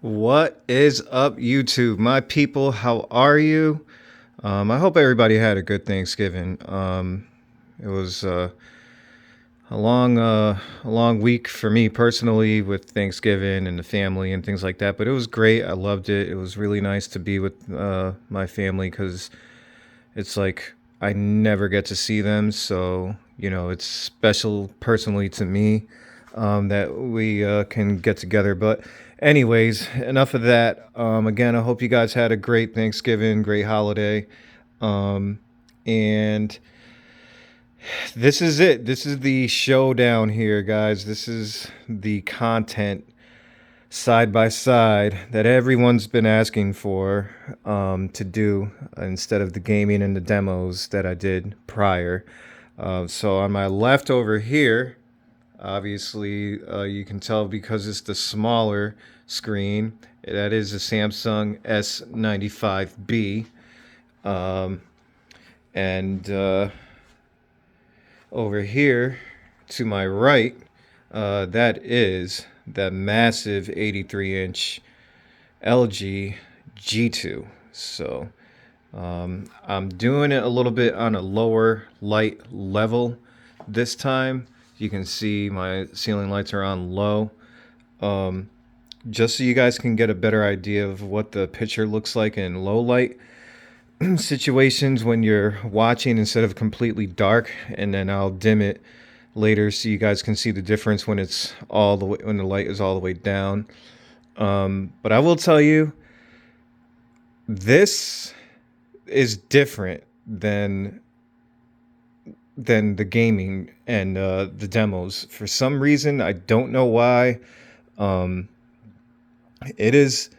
What is up, YouTube? My people, how are you? I hope everybody had a good Thanksgiving. It was a long week for me personally with Thanksgiving and the family and things like that. But it was great. I loved it. It was really nice to be with my family because it's like I never get to see them. So it's special personally to me that we can get together. But anyways, enough of that. Again, I hope you guys had a great Thanksgiving, great holiday. And this is it. This is the showdown here, guys. This is the content side by side that everyone's been asking for to do instead of the gaming and the demos that I did prior. So on my left over here, obviously, you can tell because it's the smaller screen. That is a Samsung S95B. And over here to my right, that is that massive 83-inch LG G2. So I'm doing it a little bit on a lower light level this time. You can see my ceiling lights are on low. Just so you guys can get a better idea of what the picture looks like in low light situations when you're watching instead of completely dark, and then I'll dim it later so you guys can see the difference when it's all the way, when the light is all the way down. But I will tell you, this is different than the gaming and the demos. For some reason, I don't know why. It is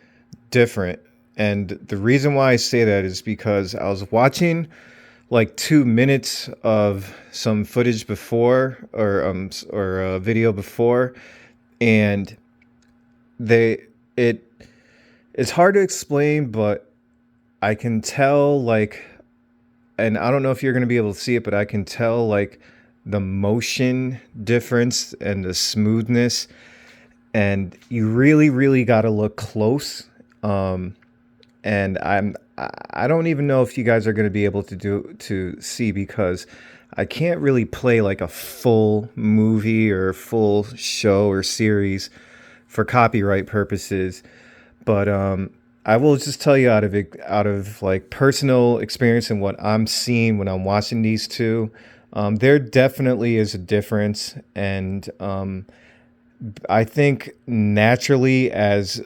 different. And the reason why I say that is because I was watching like 2 minutes of some footage before, or a video before, and it's hard to explain, but I can tell, like, and I don't know if you're going to be able to see it, but I can tell like the motion difference and the smoothness, and you really got to look close. And I don't even know if you guys are going to be able to see, because I can't really play like a full movie or full show or series for copyright purposes. But I will just tell you out of like personal experience and what I'm seeing when I'm watching these two, there definitely is a difference. And I think naturally as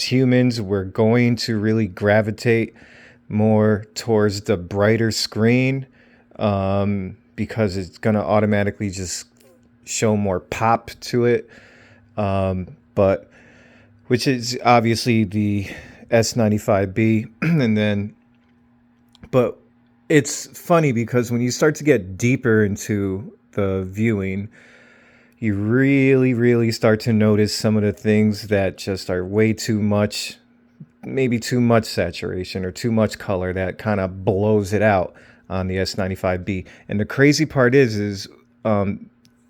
humans, we're going to really gravitate more towards the brighter screen, because it's going to automatically just show more pop to it. But which is obviously the S95B, and then, but it's funny because when you start to get deeper into the viewing, you really start to notice some of the things that just are way too much, maybe too much saturation or too much color that kind of blows it out on the S95B. And the crazy part is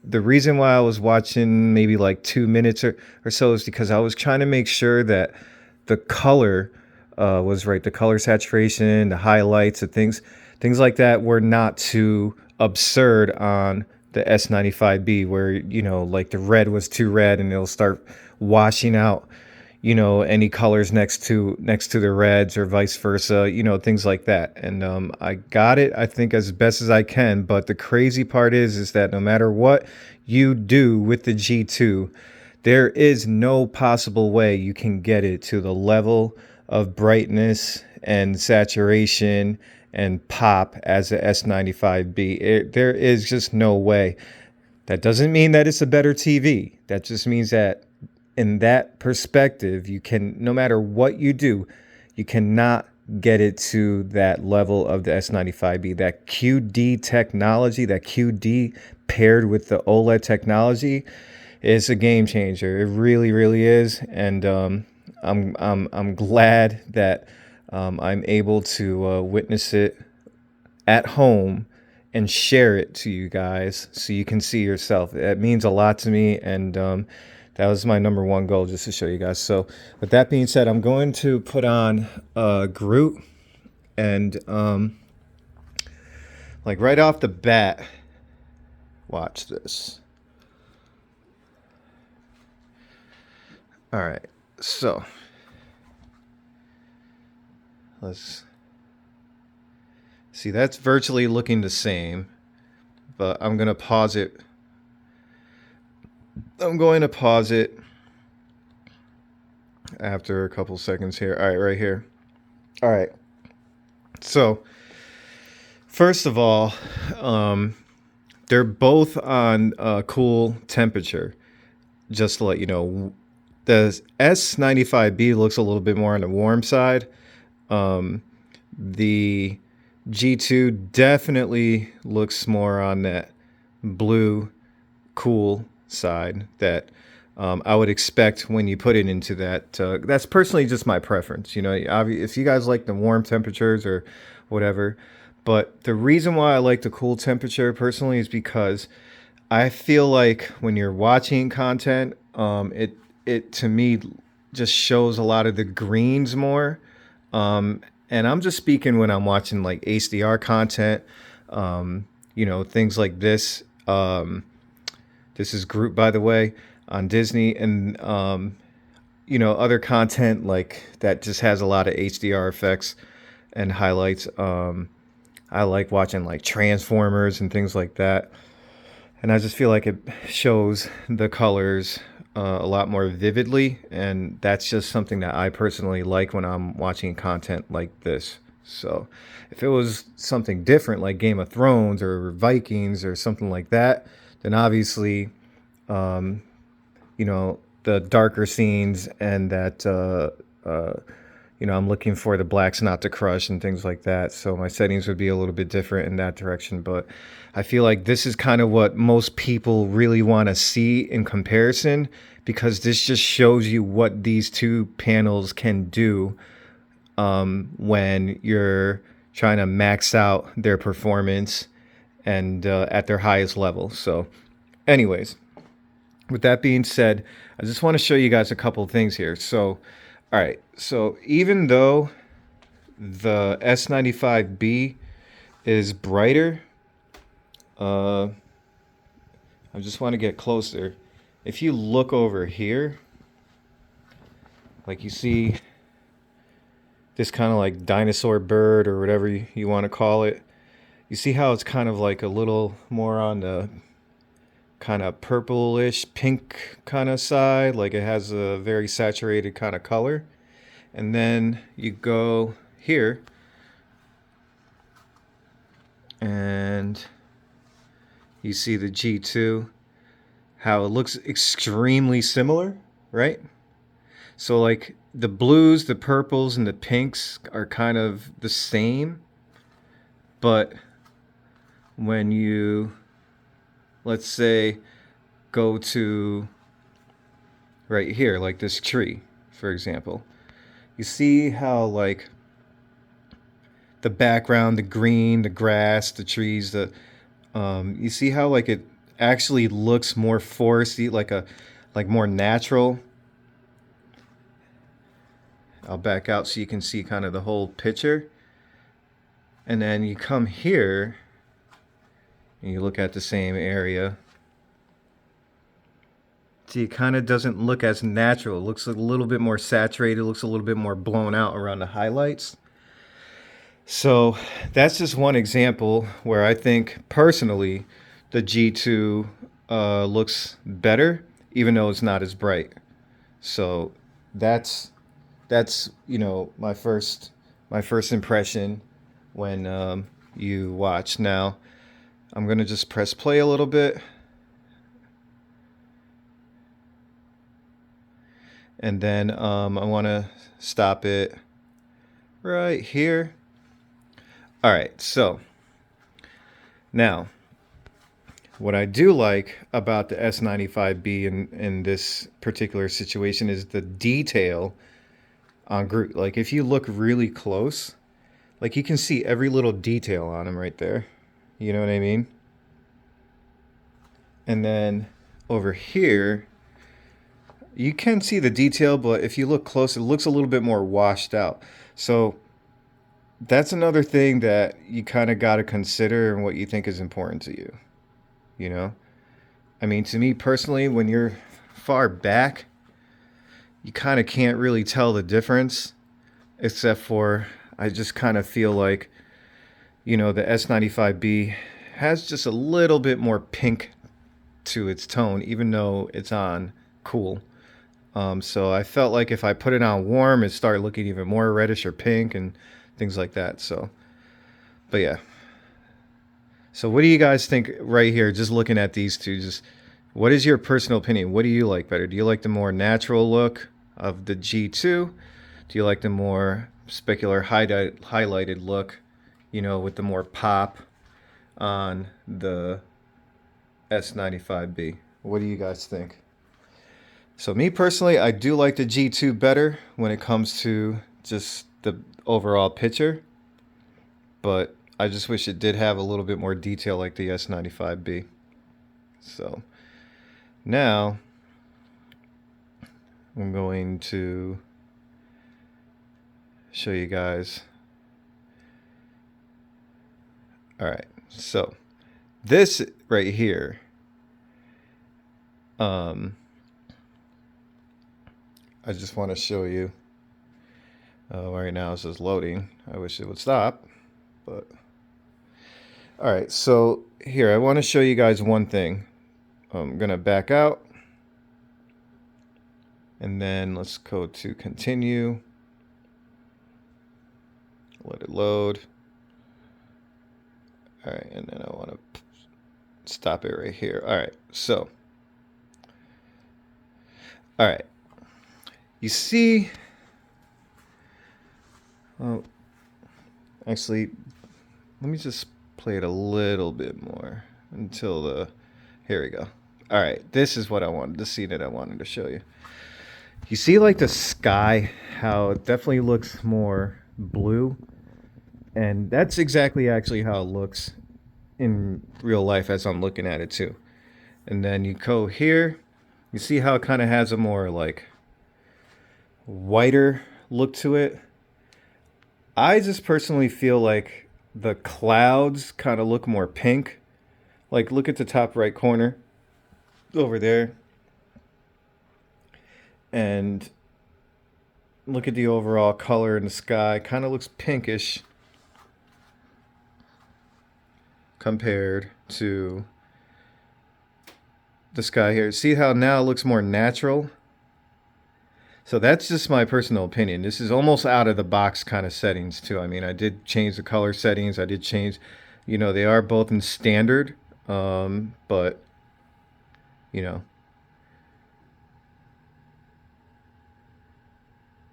the reason why I was watching maybe like 2 minutes or so is because I was trying to make sure that the color was right. The color saturation, the highlights, the things like that were not too absurd on the S95B, where, like the red was too red and it'll start washing out, any colors next to the reds, or vice versa, things like that. And I got it, I think, as best as I can. But the crazy part is that no matter what you do with the G2, there is no possible way you can get it to the level of brightness and saturation and pop as a S95B. There is just no way. That doesn't mean that it's a better TV. That just means that in that perspective, you can, no matter what you do, you cannot get it to that level of the S95B. That QD technology, that QD paired with the OLED technology, is a game changer. It really is. And I'm glad that I'm able to witness it at home and share it to you guys so you can see yourself. It means a lot to me, and That was my number one goal, just to show you guys. So with that being said, I'm going to put on Groot, and like right off the bat, watch this. All right, so let's see, that's virtually looking the same, but I'm going to pause it. I'm going to pause it after a couple seconds here. All right, right here. All right. So, first of all, they're both on cool temperature. Just to let you know, the S95B looks a little bit more on the warm side. The G2 definitely looks more on that blue, cool side that I would expect when you put it into that. That's personally just my preference. You know, if you guys like the warm temperatures or whatever. But the reason why I like the cool temperature personally is because I feel like when you're watching content, it to me just shows a lot of the greens more. And I'm just speaking when I'm watching like HDR content, you know, things like this. This is Groot, by the way, on Disney, and you know, other content like that just has a lot of HDR effects and highlights. I like watching like Transformers and things like that, and I just feel like it shows the colors a lot more vividly, and that's just something that I personally like when I'm watching content like this. So if it was something different like Game of Thrones or Vikings or something like that, then obviously, you know, the darker scenes and that, you know, I'm looking for the blacks not to crush and things like that. So my settings would be a little bit different in that direction. But I feel like this is kind of what most people really want to see in comparison, because this just shows you what these two panels can do when you're trying to max out their performance and at their highest level. So anyways, with that being said, I just want to show you guys a couple of things here. So, all right. So even though the S95B is brighter, I just want to get closer. If you look over here, like you see this kind of like dinosaur bird or whatever you want to call it, you see how it's kind of like a little more on the kind of purplish pink kind of side, like it has a very saturated kind of color. And then you go here and you see the G2, how it looks extremely similar, right? So like the blues, the purples, and the pinks are kind of the same, but when you, let's say, go to right here, like this tree, for example, you see how like the background, the green, the grass, the trees, you see how like it actually looks more foresty, like more natural. I'll back out so you can see kind of the whole picture. And then you come here and you look at the same area. See, it kind of doesn't look as natural. It looks a little bit more saturated, looks a little bit more blown out around the highlights. So that's just one example where I think personally the G2 looks better, even though it's not as bright. So that's you know, my first impression when you watch. Now I'm gonna just press play a little bit, and then I want to stop it right here. All right, so now what I do like about the S95B in this particular situation is the detail on Groot. Like if you look really close, like you can see every little detail on him right there. You know what I mean? And then over here, You can see the detail, but if you look close, it looks a little bit more washed out. So that's another thing that you kind of got to consider and what you think is important to you. You know, I mean, to me personally, when you're far back, you kind of can't really tell the difference, except for I just kind of feel like, the S95B has just a little bit more pink to its tone, even though it's on cool. So I felt like if I put it on warm, it started looking even more reddish or pink and things like that. So, but yeah. So what do you guys think right here? Just looking at these two, just what is your personal opinion? What do you like better? Do you like the more natural look of the G2? Do you like the more specular highlighted look, with the more pop on the S95B? What do you guys think? So me personally, I do like the G2 better when it comes to just the overall picture, but I just wish it did have a little bit more detail like the S95B. So now I'm going to show you guys. All right, so this right here, I just want to show you. Right now it's just loading. I wish it would stop, but all right. So here, I want to show you guys one thing. I'm gonna back out, and then let's go to continue. Let it load. All right, and then I want to stop it right here. All right, so, all right, you see, oh, actually, let me just play it a little bit more until here we go. All right, this is what I wanted to see that I wanted to show you. You see like the sky, how it definitely looks more blue, and that's exactly actually how it looks in real life as I'm looking at it too. And then you go here, you see how it kind of has a more like whiter look to it. I just personally feel like the clouds kind of look more pink. Like look at the top right corner over there. And look at the overall color in the sky. Kind of looks pinkish compared to the sky here. See how now it looks more natural? So that's just my personal opinion. This is almost out of the box kind of settings too. I mean, I did change the color settings. I did change, they are both in standard, but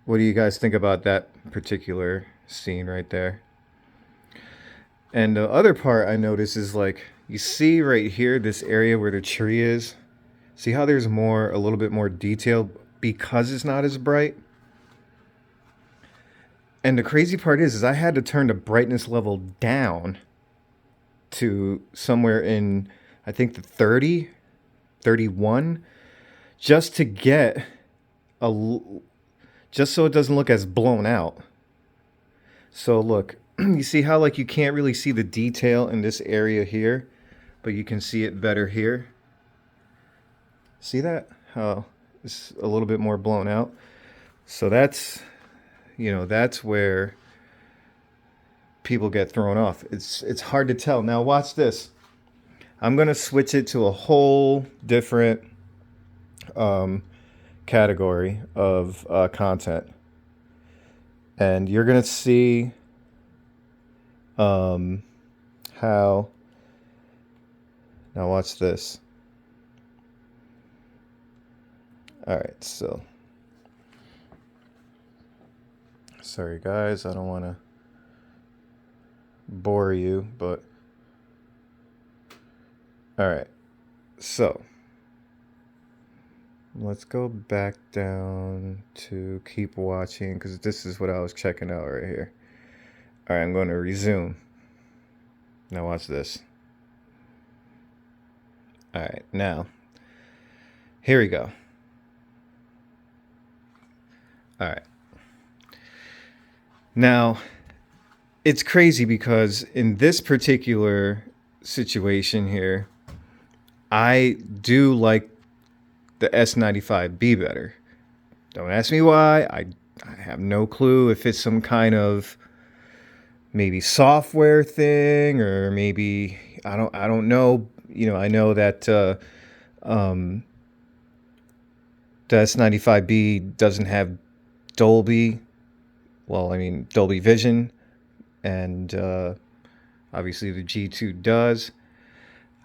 what do you guys think about that particular scene right there? And the other part I notice is like, you see right here, this area where the tree is. See how there's a little bit more detail because it's not as bright? And the crazy part is I had to turn the brightness level down to somewhere in, I think, the 30, 31, just to get just so it doesn't look as blown out. So look, you see how like you can't really see the detail in this area here, but you can see it better here. See that? How it's a little bit more blown out. So that's where people get thrown off. It's hard to tell. Now watch this. I'm gonna switch it to a whole different category of content, and you're gonna see how. Now watch this. All right, so sorry guys, I don't want to bore you, but all right, so let's go back down to keep watching because this is what I was checking out right here. All right, I'm going to resume. Now watch this. All right, now here we go. All right. Now, it's crazy because in this particular situation here, I do like the S95B better. Don't ask me why. I have no clue if it's some kind of maybe software thing or maybe I don't know. I know that um, the S95B doesn't have Dolby. Well, I mean Dolby Vision, and obviously the G2 does.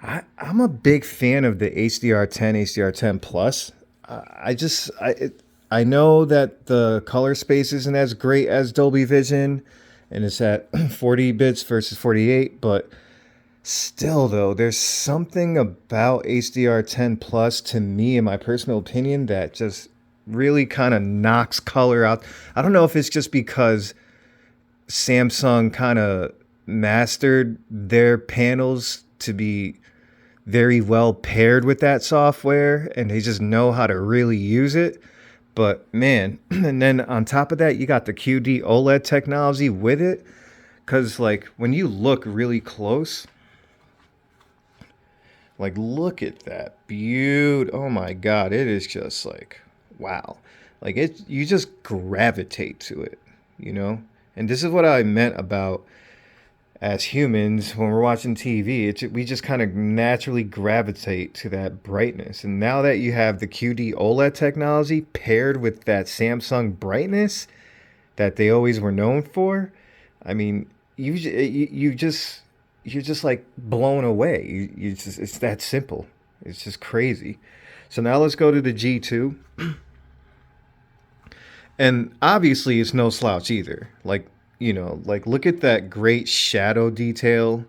I'm a big fan of the HDR10, HDR10 Plus. I just I know that the color space isn't as great as Dolby Vision, and it's at 40 bits versus 48. But still, though, there's something about HDR10 Plus to me, in my personal opinion, that just really kind of knocks color out. I don't know if it's just because Samsung kind of mastered their panels to be very well paired with that software and they just know how to really use it. But man, and then on top of that, you got the QD OLED technology with it. Because, like, when you look really close, like, look at that beauty. Oh my God, it is just like, wow. Like, you just gravitate to it, you know? And this is what I meant about as humans, when we're watching TV, we just kind of naturally gravitate to that brightness. And now that you have the QD OLED technology paired with that Samsung brightness that they always were known for, I mean, you're just like blown away. You just it's that simple. It's just crazy. So now let's go to the G2. And obviously, it's no slouch either. Like, like look at that great shadow detail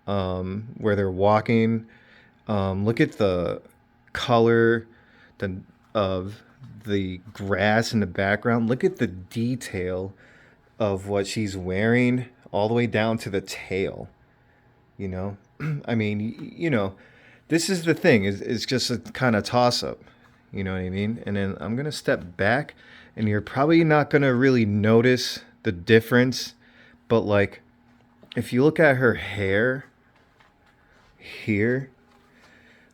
where they're walking. Look at the color the, of the grass in the background. Look at the detail of what she's wearing all the way down to the tail. You know, I mean, this is the thing. It's just a kind of toss up. You know what I mean? And then I'm going to step back and you're probably not going to really notice the difference. But like, if you look at her hair here,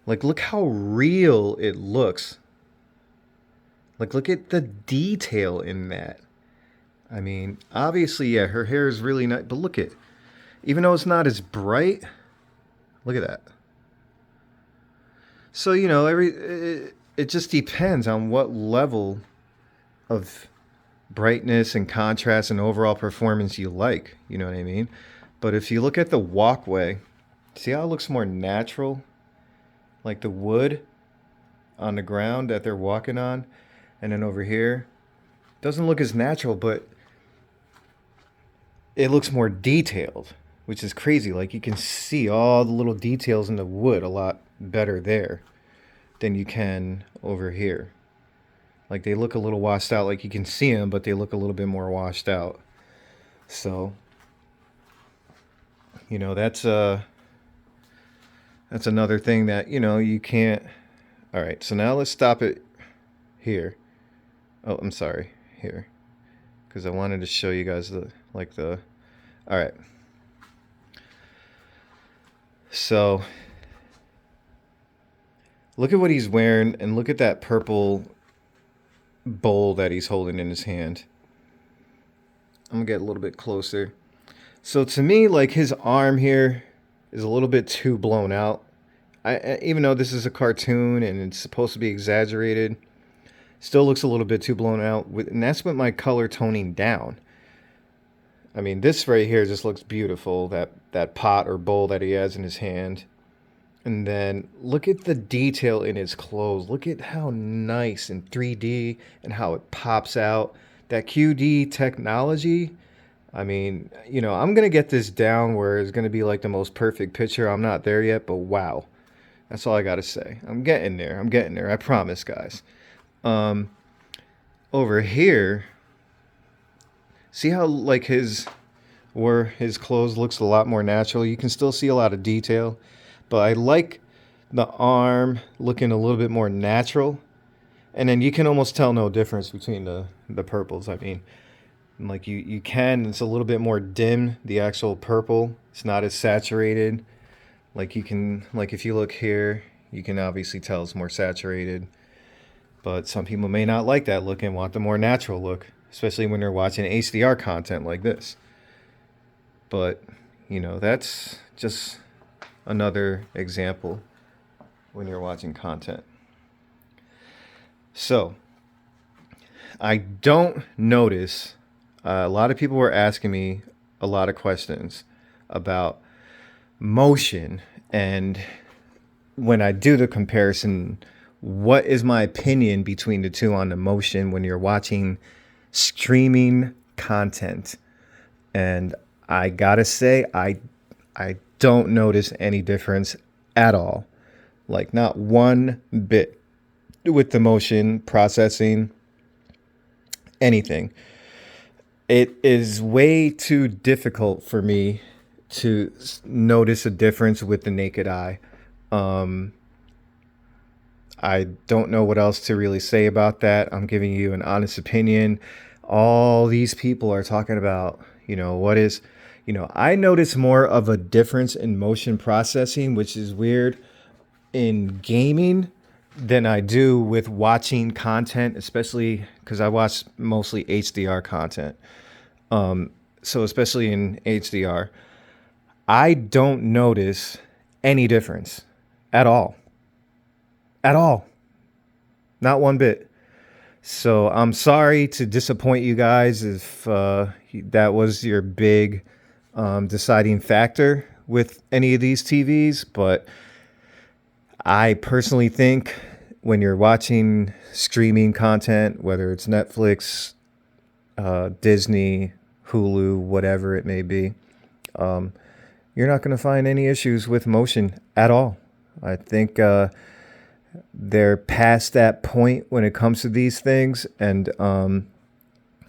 like, look how real it looks. Like, look at the detail in that. I mean, obviously, yeah, her hair is really nice, but look at, even though it's not as bright, look at that. So, it just depends on what level of brightness and contrast and overall performance you like. You know what I mean? But if you look at the walkway, see how it looks more natural? Like the wood on the ground that they're walking on. And then over here, doesn't look as natural, but it looks more detailed, which is crazy. Like you can see all the little details in the wood a lot better there than you can over here. Like they look a little washed out. Like you can see them, but they look a little bit more washed out. So, that's another thing that you can't. All right, so now let's stop it here. Oh, I'm sorry, here, because I wanted to show you guys the. All right. So, look at what he's wearing, and look at that purple bowl that he's holding in his hand. I'm gonna get a little bit closer. So to me, like his arm here is a little bit too blown out. Even though this is a cartoon and it's supposed to be exaggerated, still looks a little bit too blown out. And that's with my color toning down. I mean, this right here just looks beautiful. That pot or bowl that he has in his hand. And then look at the detail in his clothes. Look at how nice in 3D and how it pops out. That QD technology. I mean, I'm going to get this down where it's going to be like the most perfect picture. I'm not there yet, but wow. That's all I got to say. I'm getting there. I promise, guys. Over here, see how like his clothes looks a lot more natural. You can still see a lot of detail. But I like the arm looking a little bit more natural. And then you can almost tell no difference between the purples. I mean, like you can, it's a little bit more dim, the actual purple. It's not as saturated. Like you can, like if you look here, you can obviously tell it's more saturated. But some people may not like that look and want the more natural look, especially when they're watching HDR content like this. But, that's just another example when you're watching content. So, I don't notice, a lot of people were asking me a lot of questions about motion, and when I do the comparison, what is my opinion between the two on the motion when you're watching streaming content? And I gotta say, I don't notice any difference at all. Like not one bit with the motion processing, anything. It is way too difficult for me to notice a difference with the naked eye. I don't know what else to really say about that. I'm giving you an honest opinion. All these people are talking about, what is, I notice more of a difference in motion processing, which is weird, in gaming than I do with watching content, especially because I watch mostly HDR content. So especially in HDR, I don't notice any difference at all. At all. Not one bit. So I'm sorry to disappoint you guys if that was your big deciding factor with any of these TVs. But I personally think when you're watching streaming content, whether it's Netflix, Disney, Hulu, whatever it may be, you're not going to find any issues with motion at all. I think they're past that point when it comes to these things. And no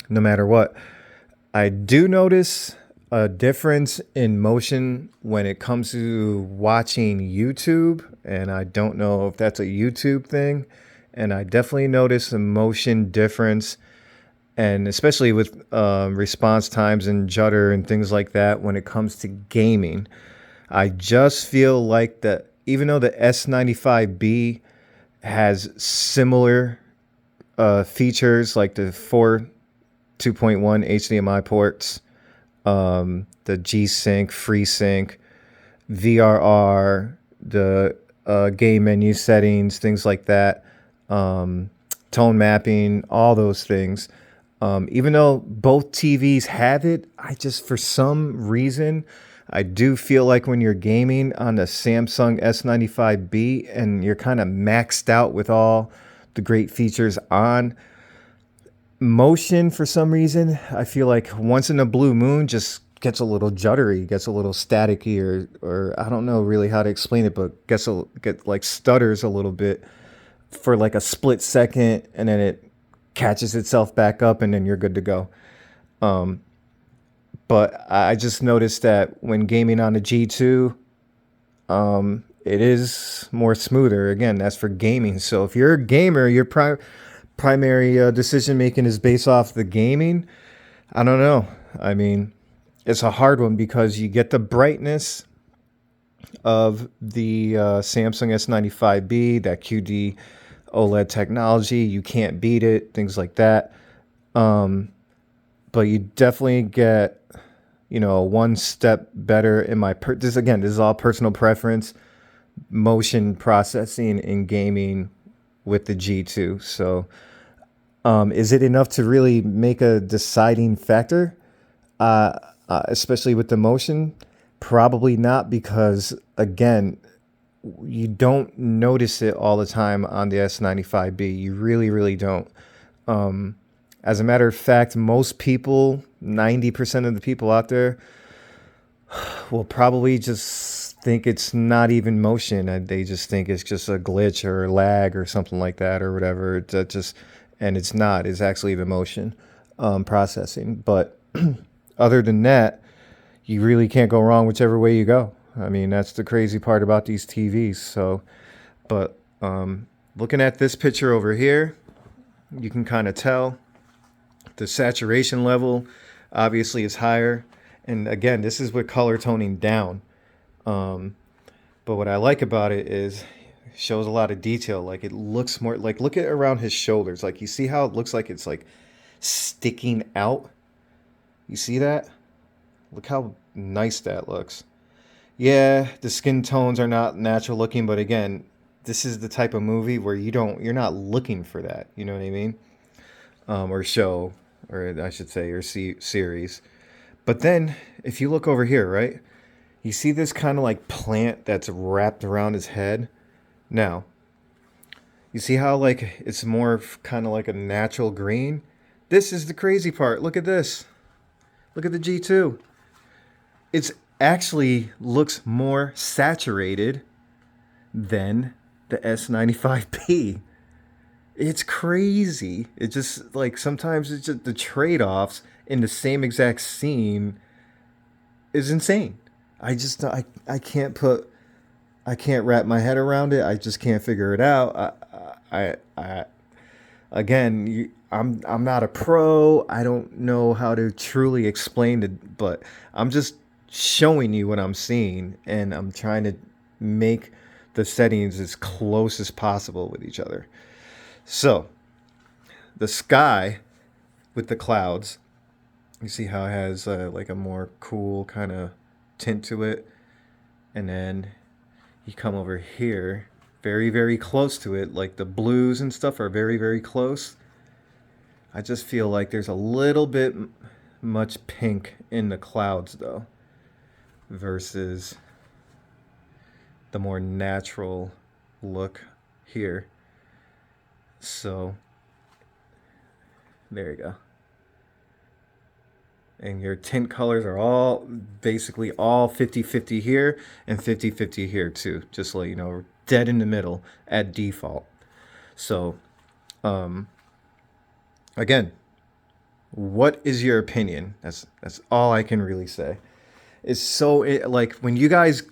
matter what, I do notice a difference in motion when it comes to watching YouTube. And I don't know if that's a YouTube thing. And I definitely notice a motion difference. And especially with response times and judder and things like that when it comes to gaming. I just feel like that even though the S95B has similar features like the 2.1 HDMI ports, the G-Sync, FreeSync, VRR, the game menu settings, things like that, tone mapping, all those things. Even though both TVs have it, I just, for some reason, I do feel like when you're gaming on the Samsung S95B and you're kind of maxed out with all the great features on, motion, for some reason, I feel like once in a blue moon just gets a little juddery, gets a little staticky, or I don't know really how to explain it, but gets like stutters a little bit for like a split second, and then it catches itself back up, and then you're good to go. But I just noticed that when gaming on the G2, it is more smoother. Again, that's for gaming. So if you're a gamer, your primary decision making is based off the gaming. I don't know. I mean, it's a hard one because you get the brightness of the Samsung S95B, that QD OLED technology. You can't beat it, things like that. But you definitely get, one step better in my this is all personal preference, motion processing in gaming with the G2. So is it enough to really make a deciding factor, especially with the motion? Probably not, because again, you don't notice it all the time on the S95B. You really, really don't. As a matter of fact, most people, 90% of the people out there, will probably just think it's not even motion. They just think it's just a glitch or a lag or something like that or whatever. And it's not. It's actually the motion processing. But other than that, you really can't go wrong whichever way you go. I mean, that's the crazy part about these TVs. So, but looking at this picture over here, You can kind of tell the saturation level obviously is higher. And again, this is with color toning down. Um, but what I like about it is it shows a lot of detail. Like it looks more like look at around his shoulders. Like you see how it looks like it's like sticking out. You see that? Look how nice that looks. Yeah, the skin tones are not natural looking, but again, this is the type of movie where you're not looking for that. You know what I mean? Or show, or I should say, or series. But then, if you look over here, right, you see this kind of like plant that's wrapped around his head. Now, you see how like it's more kind of like a natural green. This is the crazy part. Look at this. Look at the G2. It's actually looks more saturated than the S95B. It's crazy. It just like sometimes it's just the trade-offs in the same exact scene is insane. I can't I can't wrap my head around it. I just can't figure it out. I again, I'm not a pro. I don't know how to truly explain it, but I'm just showing you what I'm seeing, and I'm trying to make the settings as close as possible with each other. So the sky with the clouds, you see how it has like a more cool kind of tint to it, and then you come over here, very close to it, like the blues and stuff are very close. I just feel like there's a little bit much pink in the clouds though, versus the more natural look here. So there you go. And your tint colors are all basically all 50-50 here and 50-50 here too. Just so you know, dead in the middle at default. So again, what is your opinion? That's all I can really say. It's so like when you guys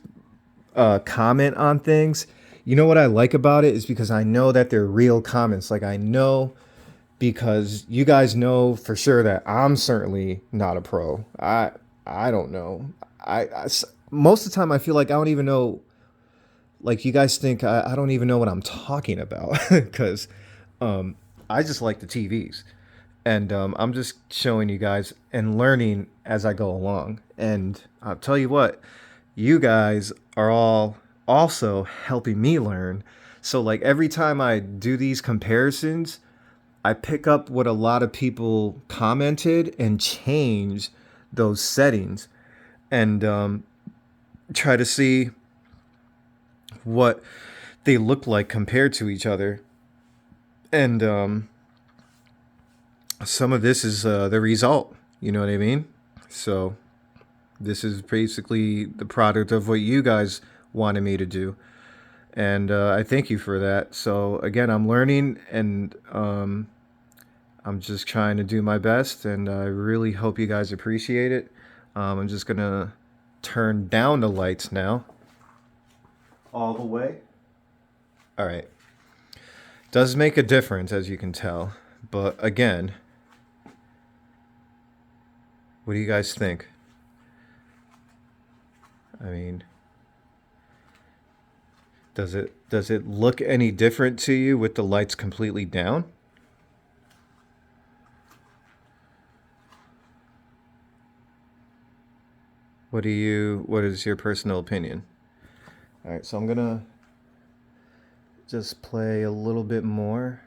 comment on things, you know what I like about it is because I know that they're real comments. Like I know because you guys know for sure that I'm certainly not a pro. I don't know. Most of the time I feel like I don't even know. Like you guys think I don't even know what I'm talking about because I just like the TVs, and I'm just showing you guys and learning as I go along. And I'll tell you what, you guys are all also helping me learn. So like every time I do these comparisons, I pick up what a lot of people commented and change those settings, and try to see what they look like compared to each other. And some of this is the result. You know what I mean? So this is basically the product of what you guys wanted me to do. And I thank you for that. So again, I'm learning, and I'm just trying to do my best, and I really hope you guys appreciate it. I'm just gonna turn down the lights now, all the way. All right, does make a difference as you can tell, but again, what do you guys think? I mean, does it look any different to you with the lights completely down? What is your personal opinion? All right, so I'm gonna just play a little bit more,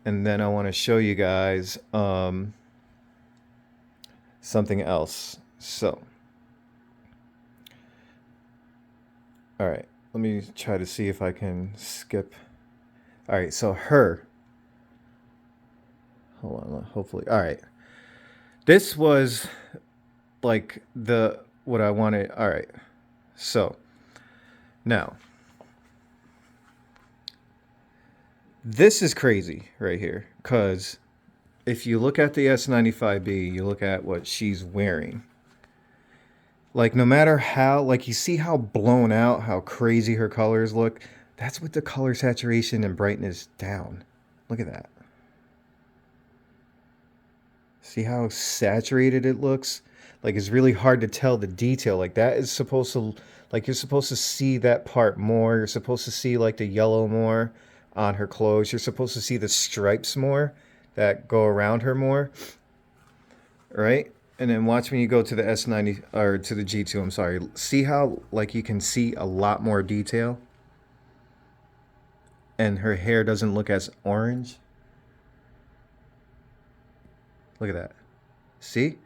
and then I want to show you guys something else. So, all right, let me try to see if I can skip. All right, so her. Hold on, hopefully. All right, this was like the what I wanted. All right, so now this is crazy right here, because if you look at the S95B, you look at what she's wearing. Like no matter how, like you see how blown out, how crazy her colors look, that's with the color saturation and brightness down. Look at that. See how saturated it looks? Like it's really hard to tell the detail. Like that is supposed to, like you're supposed to see that part more. You're supposed to see like the yellow more on her clothes. You're supposed to see the stripes more that go around her more, right? And then watch when you go to the S90 or to the G2, I'm sorry. See how like you can see a lot more detail and her hair doesn't look as orange. Look at that. See?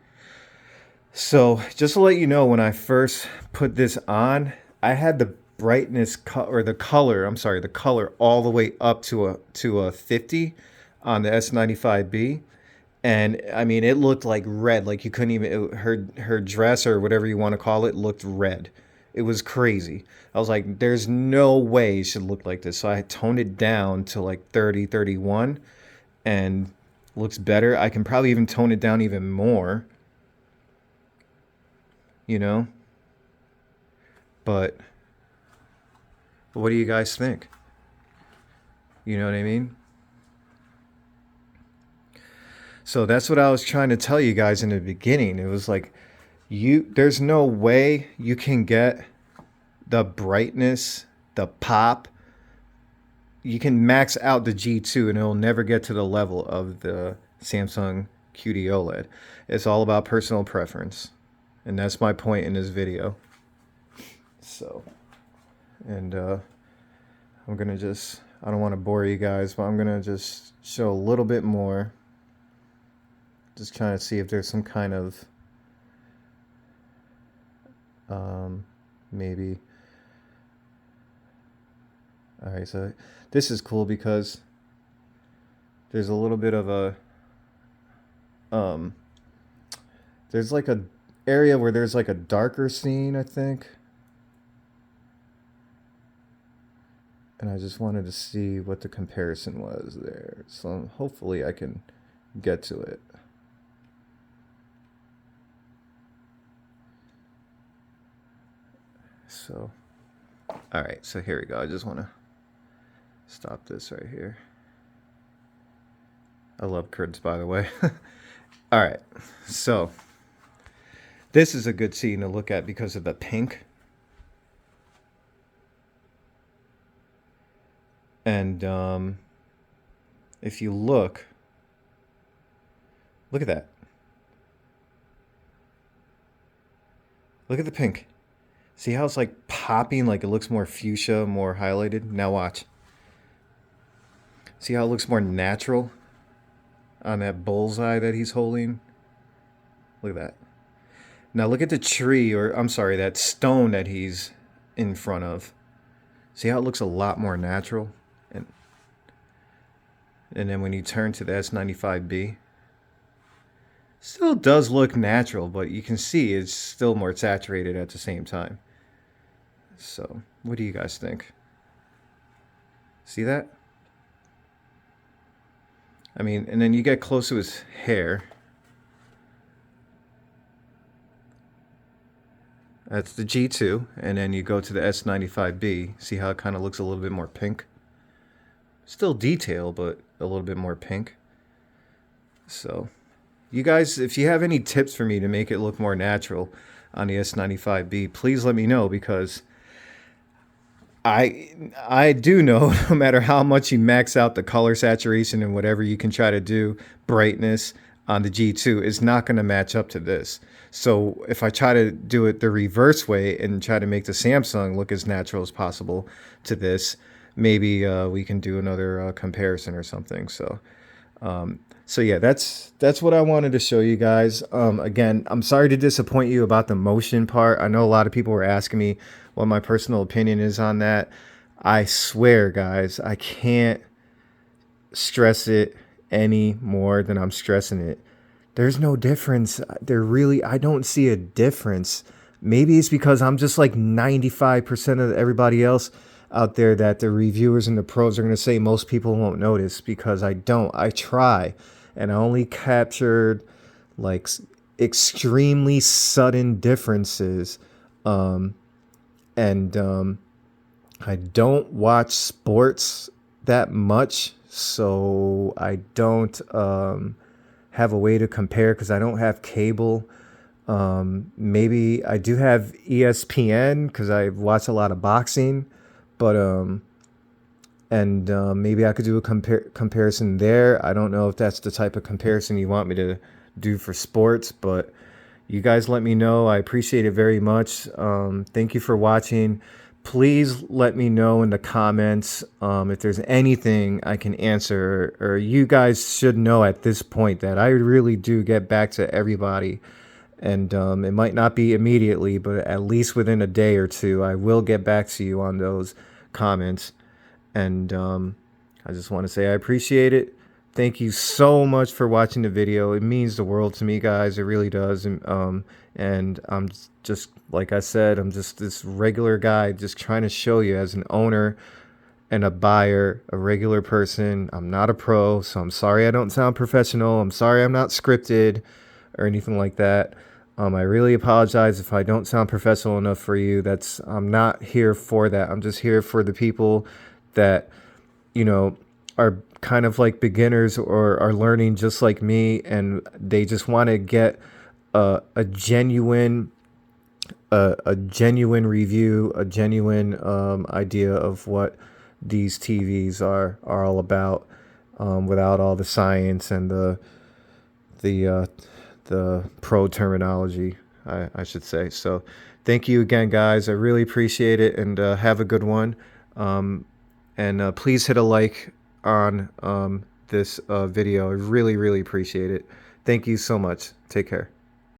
So just to let you know, when I first put this on, I had the brightness or the color, I'm sorry, the color all the way up to a 50 on the S95B. And I mean, it looked like red, like you couldn't even, her dress or whatever you want to call it looked red. It was crazy. I was like, there's no way it should look like this. So I toned it down to like 30, 31 and looks better. I can probably even tone it down even more, you know? But what do you guys think? You know what I mean? So that's what I was trying to tell you guys in the beginning. It was like there's no way you can get the brightness, the pop. You can max out the G2 and it'll never get to the level of the Samsung QD OLED. It's all about personal preference. And that's my point in this video. So, and I'm going to just, I don't want to bore you guys, but I'm going to just show a little bit more. Just trying to see if there's some kind of, maybe. All right, so this is cool because there's a little bit of a, there's like a area where there's like a darker scene, I think. And I just wanted to see what the comparison was there. So hopefully I can get to it. So, all right, so here we go. I just want to stop this right here. I love curds, by the way. All right, so this is a good scene to look at because of the pink. And if you look at that. Look at the pink. See how it's like popping, like it looks more fuchsia, more highlighted? Now watch. See how it looks more natural on that bullseye that he's holding? Look at that. Now look at the tree, or I'm sorry, that stone that he's in front of. See how it looks a lot more natural? And then when you turn to the S95B, still does look natural, but you can see it's still more saturated at the same time. So, what do you guys think? See that? I mean, and then you get close to his hair. That's the G2, and then you go to the S95B. See how it kind of looks a little bit more pink? Still detail, but a little bit more pink. So, you guys, if you have any tips for me to make it look more natural on the S95B, please let me know, because I do know no matter how much you max out the color saturation and whatever you can try to do, brightness on the G2 is not going to match up to this. So if I try to do it the reverse way and try to make the Samsung look as natural as possible to this, maybe we can do another comparison or something. So yeah, that's what I wanted to show you guys. Again, I'm sorry to disappoint you about the motion part. I know a lot of people were asking me what my personal opinion is on that. I swear, guys, I can't stress it any more than I'm stressing it. There's no difference. I don't see a difference. Maybe it's because I'm just like 95% of everybody else out there that the reviewers and the pros are going to say most people won't notice, because I don't. I try, and I only captured like extremely sudden differences. I don't watch sports that much, so I don't have a way to compare because I don't have cable. Maybe I do have ESPN because I watch a lot of boxing, but and maybe I could do a comparison there. I don't know if that's the type of comparison you want me to do for sports, but you guys let me know. I appreciate it very much. Thank you for watching. Please let me know in the comments if there's anything I can answer, or you guys should know at this point that I really do get back to everybody. And it might not be immediately, but at least within a day or two, I will get back to you on those comments. And I just want to say I appreciate it. Thank you so much for watching the video. It means the world to me, guys. It really does. And I'm just, like I said, I'm just this regular guy just trying to show you as an owner and a buyer, a regular person. I'm not a pro, so I'm sorry I don't sound professional. I'm sorry I'm not scripted or anything like that. I really apologize if I don't sound professional enough for you. I'm not here for that. I'm just here for the people that, you know, are kind of like beginners or are learning just like me, and they just want to get a genuine review, a genuine idea of what these TVs are all about, without all the science and the pro terminology, I should say. So thank you again, guys. I really appreciate it, and have a good one. And please hit a like on this video. I really, really appreciate it. Thank you so much. Take care.